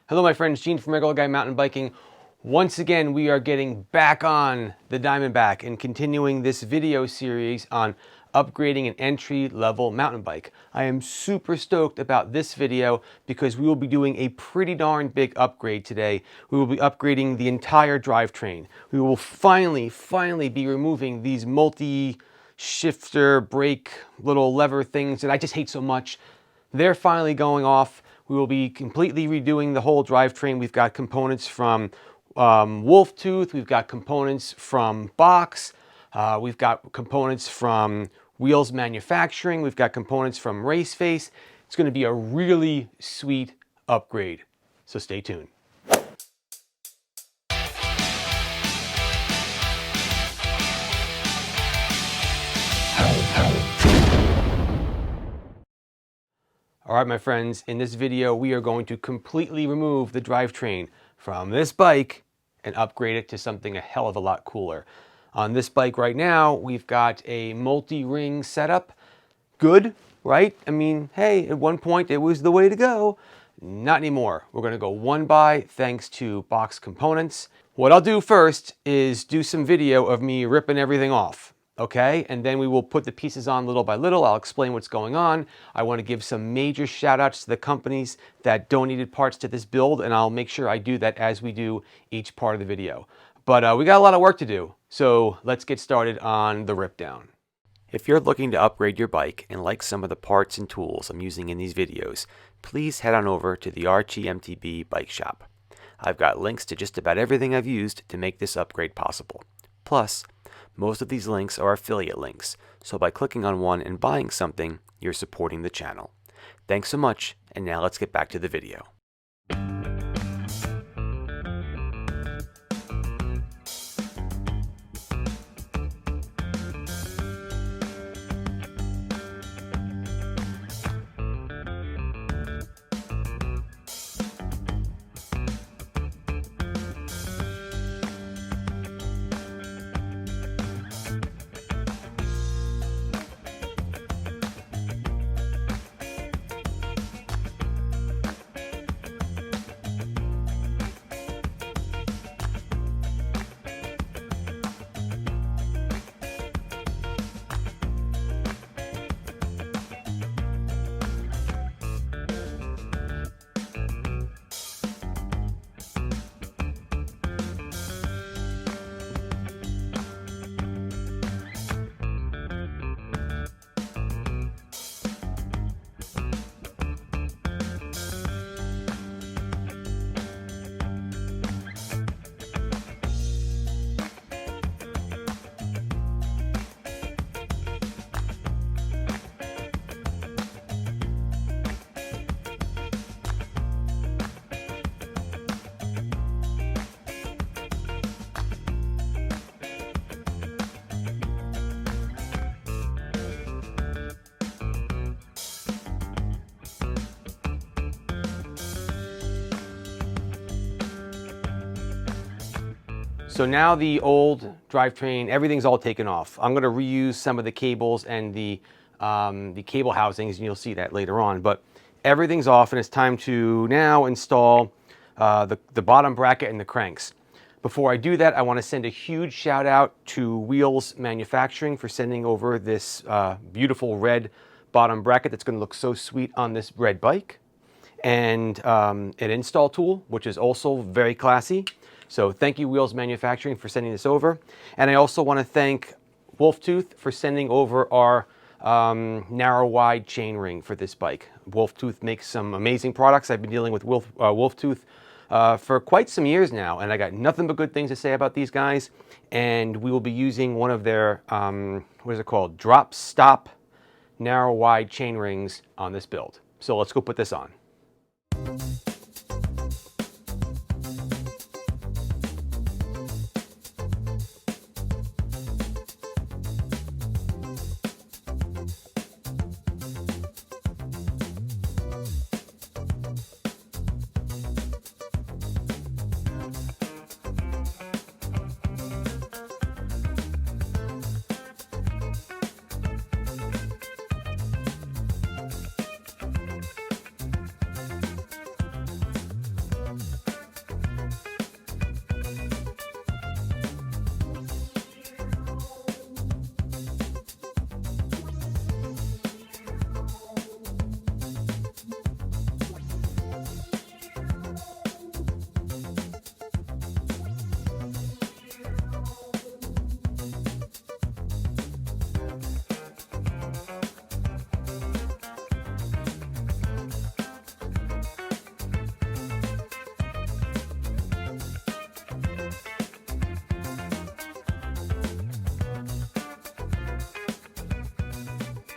Hello my friends, Gene from Regular Guy Mountain Biking. Once again, we are getting back on the Diamondback and continuing this video series on upgrading an entry-level mountain bike. I am super stoked about this video because we will be doing a pretty darn big upgrade today. We will be upgrading the entire drivetrain. We will finally be removing these multi-shifter, brake, little lever things that I just hate so much. They're finally going off. We will be completely redoing the whole drivetrain. We've got components from Wolf Tooth, we've got components from Box, we've got components from Wheels Manufacturing, we've got components from Raceface. It's going to be a really sweet upgrade, so stay tuned. All right, my friends, in this video, we are going to completely remove the drivetrain from this bike and upgrade it to something a hell of a lot cooler. On this bike right now, we've got a multi-ring setup. Good, right? I mean, hey, at one point it was the way to go. Not anymore. We're gonna go one by thanks to Box components. What I'll do first is do some video of me ripping everything off. Okay, and then we will put the pieces on little by little. I'll explain what's going on. I want to give some major shout outs to the companies that donated parts to this build, and I'll make sure I do that as we do each part of the video. But we got a lot of work to do, so let's get started on the rip down. If you're looking to upgrade your bike and like some of the parts and tools I'm using in these videos, please head on over to the RTMTB Bike Shop. I've got links to just about everything I've used to make this upgrade possible. Plus, most of these links are affiliate links, so by clicking on one and buying something, you're supporting the channel. Thanks so much, and now let's get back to the video. So now the old drivetrain, everything's all taken off. I'm going to reuse some of the cables and the cable housings, and you'll see that later on. But everything's off, and it's time to now install the bottom bracket and the cranks. Before I do that, I want to send a huge shout out to Wheels Manufacturing for sending over this beautiful red bottom bracket that's going to look so sweet on this red bike, and an install tool, which is also very classy. So thank you, Wheels Manufacturing, for sending this over. And I also want to thank Wolf Tooth for sending over our narrow wide chain ring for this bike. Wolf Tooth makes some amazing products. I've been dealing with Wolf Tooth for quite some years now, and I got nothing but good things to say about these guys. And we will be using one of their, what is it called? Drop stop narrow wide chain rings on this build. So let's go put this on.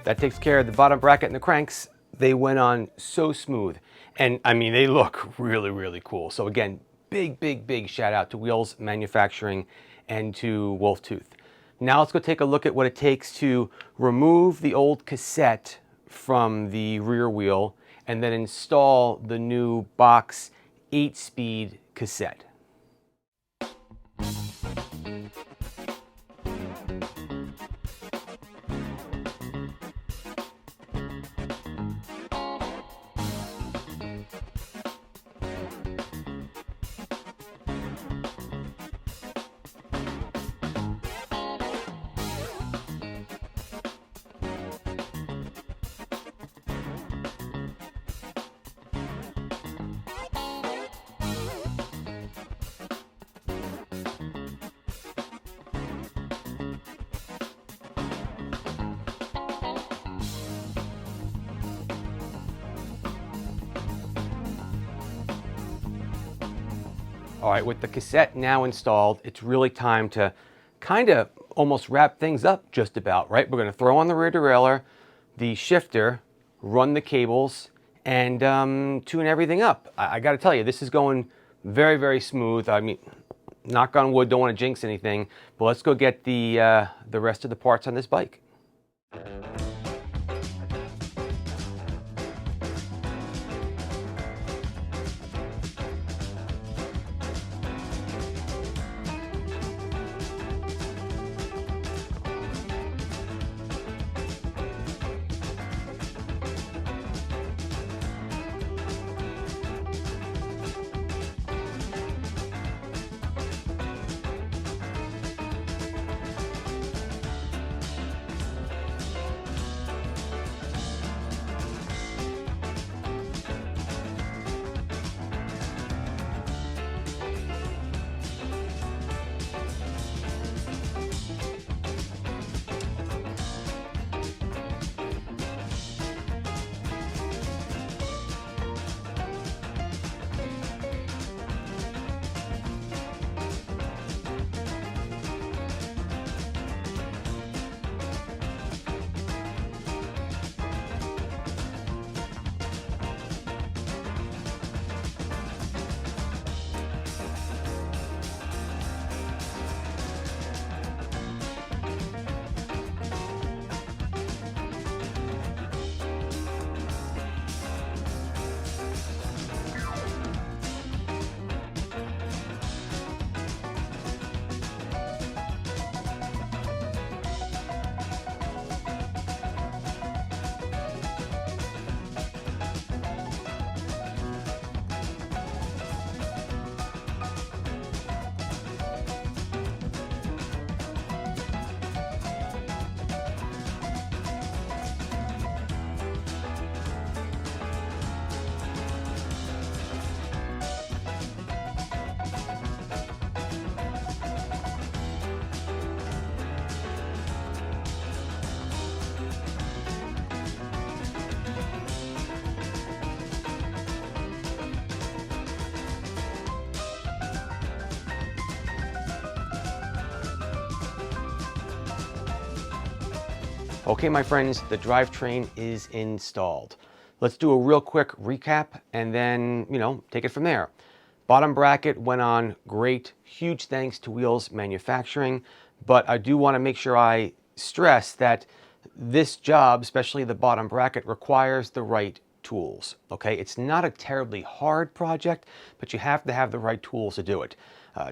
That takes care of the bottom bracket and the cranks. They went on so smooth. And I mean, they look really, really cool. So again, big shout out to Wheels Manufacturing and to Wolf Tooth. Now let's go take a look at what it takes to remove the old cassette from the rear wheel and then install the new box 8-speed cassette. All right, with the cassette now installed, it's really time to kind of almost wrap things up just about, right? We're going to throw on the rear derailleur, the shifter, run the cables, and tune everything up. I got to tell you, this is going very smooth. I mean, knock on wood, don't want to jinx anything, but let's go get the rest of the parts on this bike. Okay, my friends, the drivetrain is installed. Let's do a real quick recap and then, take it from there. Bottom bracket went on great. Huge thanks to Wheels Manufacturing. But I do want to make sure I stress that this job, especially the bottom bracket, requires the right tools. Okay, it's not a terribly hard project, but you have to have the right tools to do it.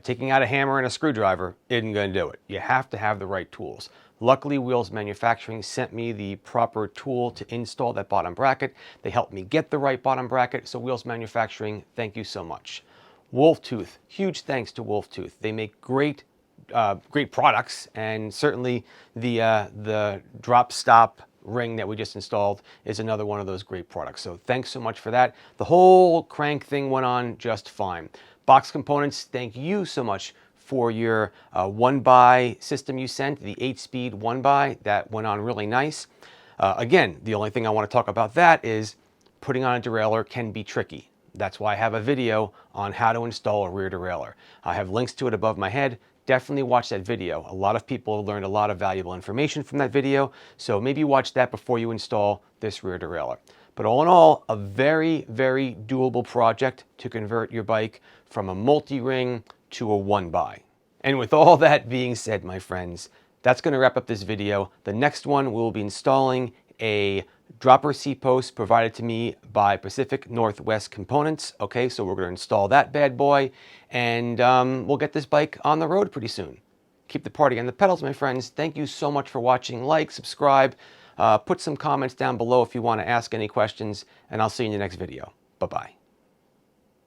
Taking out a hammer and a screwdriver isn't going to do it. You have to have the right tools. Luckily, Wheels Manufacturing sent me the proper tool to install that bottom bracket. They helped me get the right bottom bracket. So Wheels Manufacturing, thank you so much. Wolf Tooth, huge thanks to Wolf Tooth. They make great products, and certainly the drop stop ring that we just installed is another one of those great products. So thanks so much for that. The whole crank thing went on just fine. Box components, thank you so much for your 1x system you sent, the 8-speed 1x. That went on really nice. Again, the only thing I want to talk about that is putting on a derailleur can be tricky. That's why I have a video on how to install a rear derailleur. I have links to it above my head. definitely watch that video. A lot of people learned a lot of valuable information from that video, so maybe watch that before you install this rear derailleur. But all in all, a very, very doable project to convert your bike from a multi-ring to a one-by. And with all that being said, my friends, that's going to wrap up this video. The next one, we'll be installing a dropper seat post provided to me by Pacific Northwest Components. Okay, so we're going to install that bad boy, and we'll get this bike on the road pretty soon. Keep the party on the pedals, my friends. Thank you so much for watching. Like, subscribe, put some comments down below if you want to ask any questions, and I'll see you in the next video. Bye-bye.